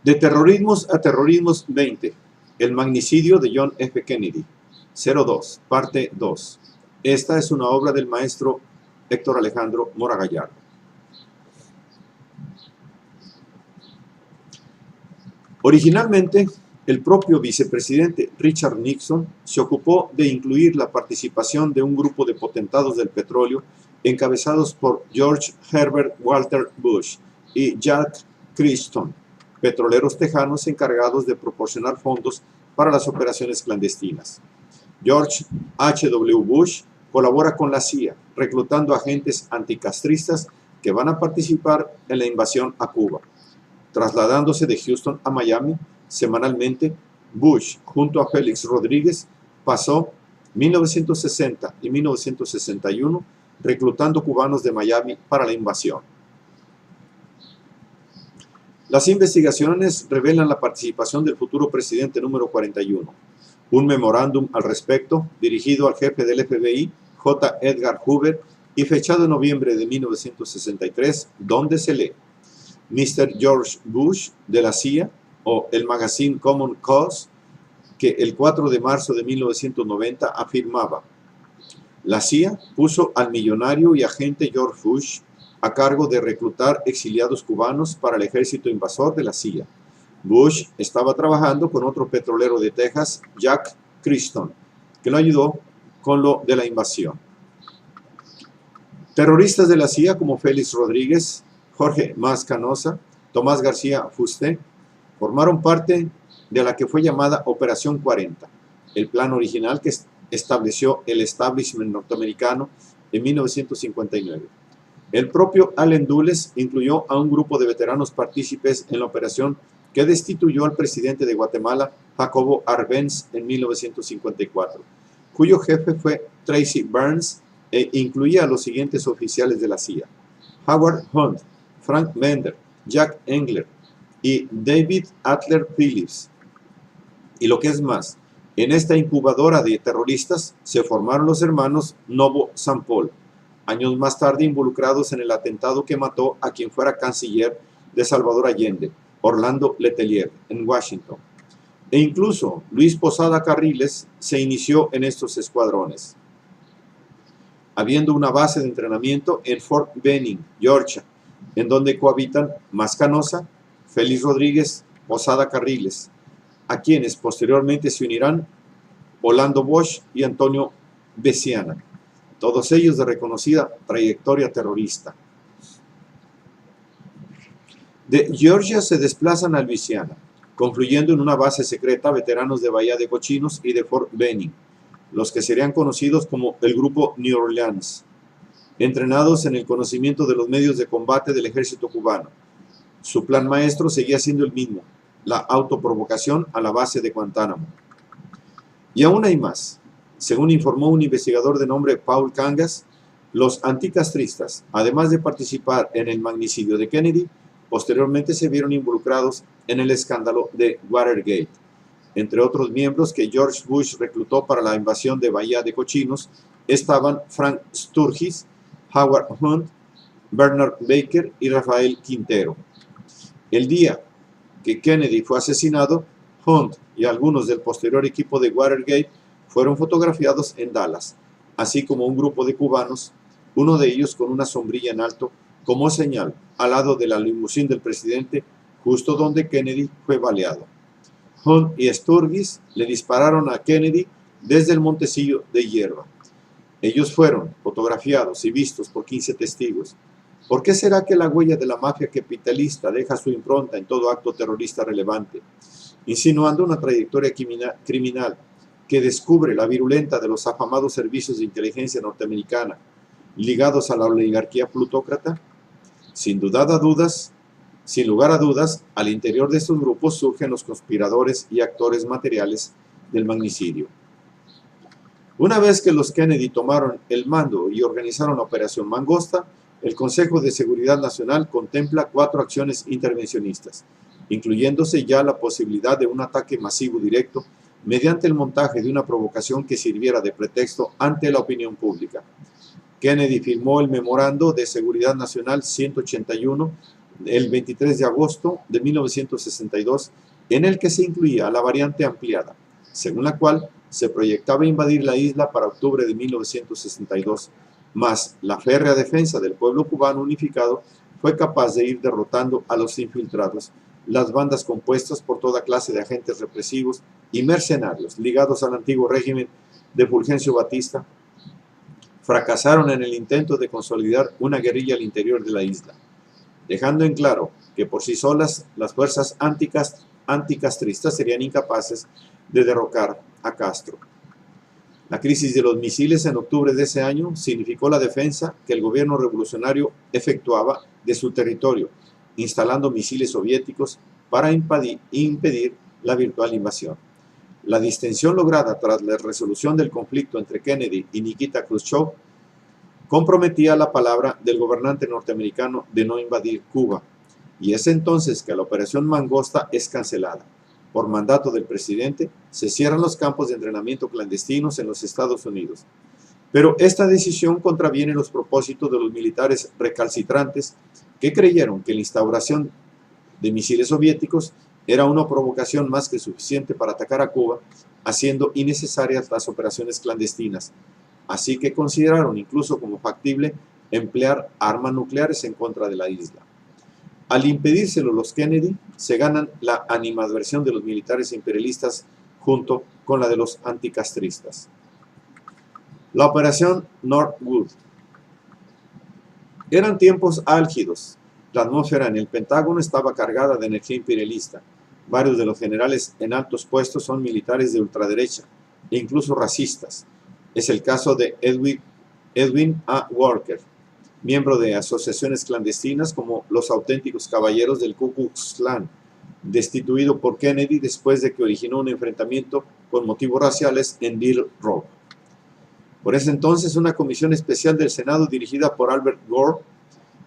De terrorismos a terrorismos 20. El magnicidio de John F. Kennedy. 02, parte 2. Esta es una obra del maestro Héctor Alejandro Mora Gallardo. Originalmente, el propio vicepresidente Richard Nixon se ocupó de incluir la participación de un grupo de potentados del petróleo encabezados por George Herbert Walter Bush y Jack Criston, petroleros tejanos encargados de proporcionar fondos para las operaciones clandestinas. George H.W. Bush colabora con la CIA, reclutando agentes anticastristas que van a participar en la invasión a Cuba. Trasladándose de Houston a Miami semanalmente, Bush, junto a Félix Rodríguez, pasó 1960 y 1961 reclutando cubanos de Miami para la invasión. Las investigaciones revelan la participación del futuro presidente número 41. Un memorándum al respecto, dirigido al jefe del FBI, J. Edgar Hoover, y fechado en noviembre de 1963, donde se lee: Mr. George Bush de la CIA, o el magazine Common Cause, que el 4 de marzo de 1990 afirmaba: la CIA puso al millonario y agente George Bush a cargo de reclutar exiliados cubanos para el ejército invasor de la CIA. Bush estaba trabajando con otro petrolero de Texas, Jack Criston, que lo ayudó con lo de la invasión. Terroristas de la CIA como Félix Rodríguez, Jorge Mas Canosa, Tomás García Fusté, formaron parte de la que fue llamada Operación 40, el plan original que estableció el establishment norteamericano en 1959. El propio Allen Dulles incluyó a un grupo de veteranos partícipes en la operación que destituyó al presidente de Guatemala, Jacobo Arbenz, en 1954, cuyo jefe fue Tracy Burns, e incluía a los siguientes oficiales de la CIA: Howard Hunt, Frank Bender, Jack Engler y David Adler Phillips. Y lo que es más, en esta incubadora de terroristas se formaron los hermanos Novo Sampol, años más tarde involucrados en el atentado que mató a quien fuera canciller de Salvador Allende, Orlando Letelier, en Washington. E incluso Luis Posada Carriles se inició en estos escuadrones, habiendo una base de entrenamiento en Fort Benning, Georgia, en donde cohabitan Mas Canosa, Félix Rodríguez, Posada Carriles, a quienes posteriormente se unirán Orlando Bosch y Antonio Besiana, todos ellos de reconocida trayectoria terrorista. De Georgia se desplazan a Luisiana, confluyendo en una base secreta veteranos de Bahía de Cochinos y de Fort Benning, los que serían conocidos como el Grupo New Orleans, entrenados en el conocimiento de los medios de combate del ejército cubano. Su plan maestro seguía siendo el mismo: la autoprovocación a la base de Guantánamo. Y aún hay más. Según informó un investigador de nombre Paul Kangas, los anticastristas, además de participar en el magnicidio de Kennedy, posteriormente se vieron involucrados en el escándalo de Watergate. Entre otros miembros que George Bush reclutó para la invasión de Bahía de Cochinos estaban Frank Sturgis, Howard Hunt, Bernard Baker y Rafael Quintero. El día que Kennedy fue asesinado, Hunt y algunos del posterior equipo de Watergate fueron fotografiados en Dallas, así como un grupo de cubanos, uno de ellos con una sombrilla en alto como señal, al lado de la limusín del presidente, justo donde Kennedy fue baleado. Hunt y Sturgis le dispararon a Kennedy desde el Montecillo de Hierba. Ellos fueron fotografiados y vistos por 15 testigos. ¿Por qué será que la huella de la mafia capitalista deja su impronta en todo acto terrorista relevante, insinuando una trayectoria criminal que descubre la virulenta de los afamados servicios de inteligencia norteamericana ligados a la oligarquía plutócrata? Sin lugar a dudas, al interior de estos grupos surgen los conspiradores y actores materiales del magnicidio. Una vez que los Kennedy tomaron el mando y organizaron la Operación Mangosta, el Consejo de Seguridad Nacional contempla 4 acciones intervencionistas, incluyéndose ya la posibilidad de un ataque masivo directo mediante el montaje de una provocación que sirviera de pretexto ante la opinión pública. Kennedy firmó el Memorando de Seguridad Nacional 181 el 23 de agosto de 1962, en el que se incluía la variante ampliada, según la cual se proyectaba invadir la isla para octubre de 1962, mas la férrea defensa del pueblo cubano unificado fue capaz de ir derrotando a los infiltrados, las bandas compuestas por toda clase de agentes represivos y mercenarios ligados al antiguo régimen de Fulgencio Batista, fracasaron en el intento de consolidar una guerrilla al interior de la isla, dejando en claro que por sí solas las fuerzas anticastristas serían incapaces de derrocar a Castro. La crisis de los misiles en octubre de ese año significó la defensa que el gobierno revolucionario efectuaba de su territorio, instalando misiles soviéticos para impedir la virtual invasión. La distensión lograda tras la resolución del conflicto entre Kennedy y Nikita Khrushchev comprometía la palabra del gobernante norteamericano de no invadir Cuba, y es entonces que la Operación Mangosta es cancelada. Por mandato del presidente, se cierran los campos de entrenamiento clandestinos en los Estados Unidos. Pero esta decisión contraviene los propósitos de los militares recalcitrantes que creyeron que la instauración de misiles soviéticos era una provocación más que suficiente para atacar a Cuba, haciendo innecesarias las operaciones clandestinas. Así que consideraron incluso como factible emplear armas nucleares en contra de la isla. Al impedírselo los Kennedy, se ganan la animadversión de los militares imperialistas junto con la de los anticastristas. La Operación Northwood. Eran tiempos álgidos. La atmósfera en el Pentágono estaba cargada de energía imperialista. Varios de los generales en altos puestos son militares de ultraderecha e incluso racistas. Es el caso de Edwin A. Walker, miembro de asociaciones clandestinas como los auténticos caballeros del Ku Klux Klan, destituido por Kennedy después de que originó un enfrentamiento con motivos raciales en Little Rock. Por ese entonces, una comisión especial del Senado dirigida por Albert Gore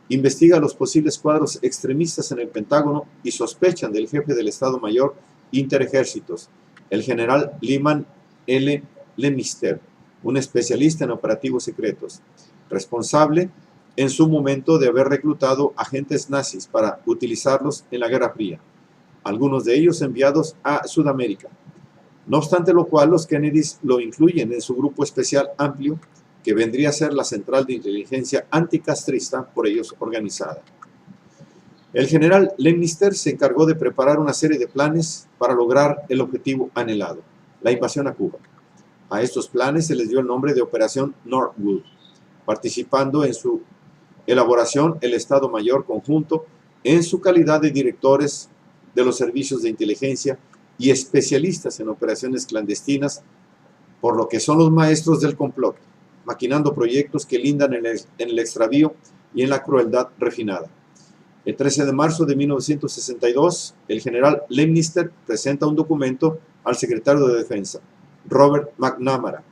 investiga los posibles cuadros extremistas en el Pentágono y sospechan del jefe del Estado Mayor Interejércitos, el general Lyman L. Lemister, un especialista en operativos secretos, responsable en su momento de haber reclutado agentes nazis para utilizarlos en la Guerra Fría, algunos de ellos enviados a Sudamérica. No obstante lo cual, los Kennedys lo incluyen en su grupo especial amplio, que vendría a ser la central de inteligencia anticastrista por ellos organizada. El general Lemister se encargó de preparar una serie de planes para lograr el objetivo anhelado, la invasión a Cuba. A estos planes se les dio el nombre de Operación Northwood, participando en su elaboración el Estado Mayor Conjunto en su calidad de directores de los servicios de inteligencia y especialistas en operaciones clandestinas, por lo que son los maestros del complot, maquinando proyectos que lindan en el extravío y en la crueldad refinada. El 13 de marzo de 1962, el general Lemister presenta un documento al secretario de Defensa, Robert McNamara,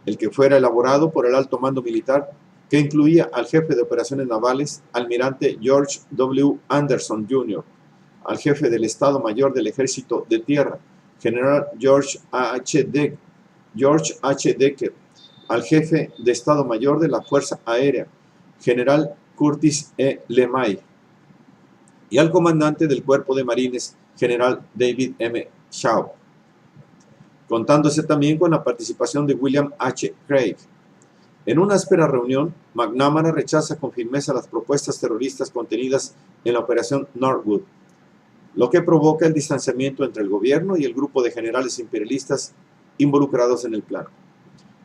el que fuera elaborado por el alto mando militar, que incluía al jefe de operaciones navales, almirante George W. Anderson Jr., al jefe del Estado Mayor del Ejército de Tierra, general George H. Decker, al jefe de Estado Mayor de la Fuerza Aérea, general Curtis E. LeMay, y al comandante del Cuerpo de Marines, general David M. Shaw, contándose también con la participación de William H. Craig. En una áspera reunión, McNamara rechaza con firmeza las propuestas terroristas contenidas en la Operación Northwood, lo que provoca el distanciamiento entre el gobierno y el grupo de generales imperialistas involucrados en el plan.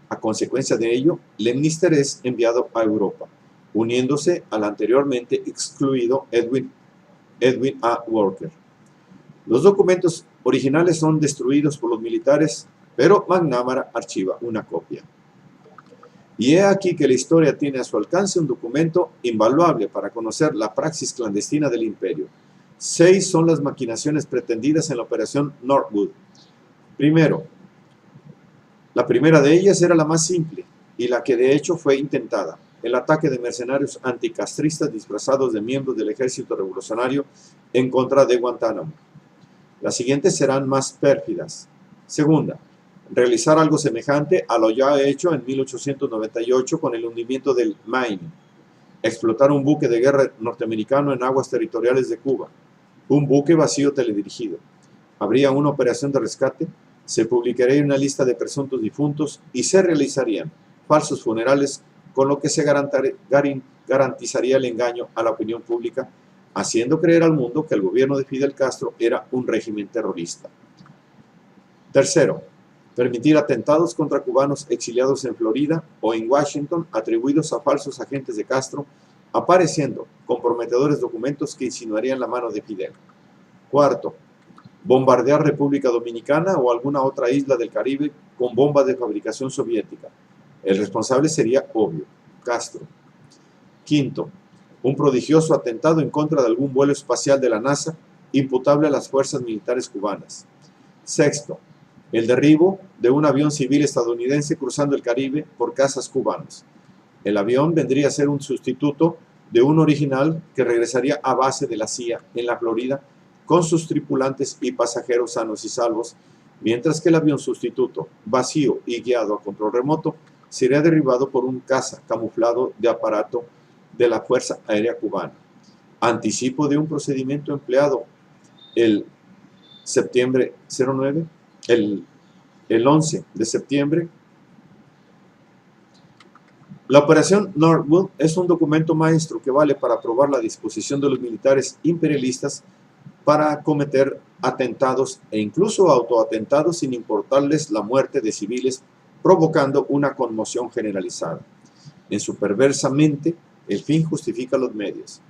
A consecuencia de ello, Lemister es enviado a Europa, uniéndose al anteriormente excluido Edwin A. Walker. Los documentos originales son destruidos por los militares, pero McNamara archiva una copia. Y he aquí que la historia tiene a su alcance un documento invaluable para conocer la praxis clandestina del imperio. 6 son las maquinaciones pretendidas en la Operación Northwood. Primero, la primera de ellas era la más simple y la que de hecho fue intentada: el ataque de mercenarios anticastristas disfrazados de miembros del ejército revolucionario en contra de Guantánamo. Las siguientes serán más pérfidas. Segunda, realizar algo semejante a lo ya hecho en 1898 con el hundimiento del Maine. explotar un buque de guerra norteamericano en aguas territoriales de Cuba, un buque vacío teledirigido. Habría una operación de rescate, se publicaría una lista de presuntos difuntos y se realizarían falsos funerales, con lo que se garantizaría el engaño a la opinión pública, haciendo creer al mundo que el gobierno de Fidel Castro era un régimen terrorista. Tercero, permitir atentados contra cubanos exiliados en Florida o en Washington atribuidos a falsos agentes de Castro, apareciendo comprometedores documentos que insinuarían la mano de Fidel. Cuarto, bombardear República Dominicana o alguna otra isla del Caribe con bombas de fabricación soviética. El responsable sería obvio, Castro. Quinto, un prodigioso atentado en contra de algún vuelo espacial de la NASA imputable a las fuerzas militares cubanas. Sexto, el derribo de un avión civil estadounidense cruzando el Caribe por cazas cubanos. El avión vendría a ser un sustituto de un original que regresaría a base de la CIA en la Florida con sus tripulantes y pasajeros sanos y salvos, mientras que el avión sustituto, vacío y guiado a control remoto, sería derribado por un caza camuflado de aparato de la Fuerza Aérea Cubana. Anticipo de un procedimiento empleado el 11 de septiembre. La operación Northwood es un documento maestro que vale para probar la disposición de los militares imperialistas para cometer atentados e incluso autoatentados sin importarles la muerte de civiles, provocando una conmoción generalizada. En su perversa mente, el fin justifica los medios,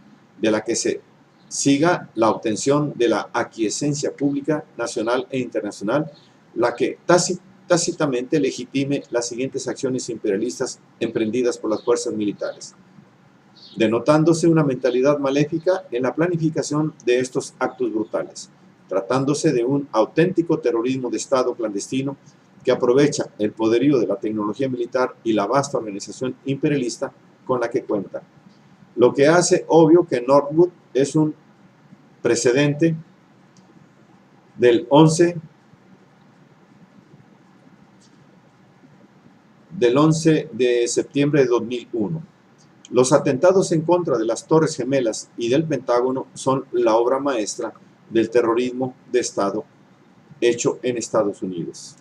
de la que se siga la obtención de la aquiescencia pública, nacional e internacional, la que tácitamente legitime las siguientes acciones imperialistas emprendidas por las fuerzas militares, denotándose una mentalidad maléfica en la planificación de estos actos brutales, tratándose de un auténtico terrorismo de Estado clandestino que aprovecha el poderío de la tecnología militar y la vasta organización imperialista con la que cuenta. Lo que hace obvio que Northwood es un precedente del 11 de septiembre de 2001. Los atentados en contra de las Torres Gemelas y del Pentágono son la obra maestra del terrorismo de Estado hecho en Estados Unidos.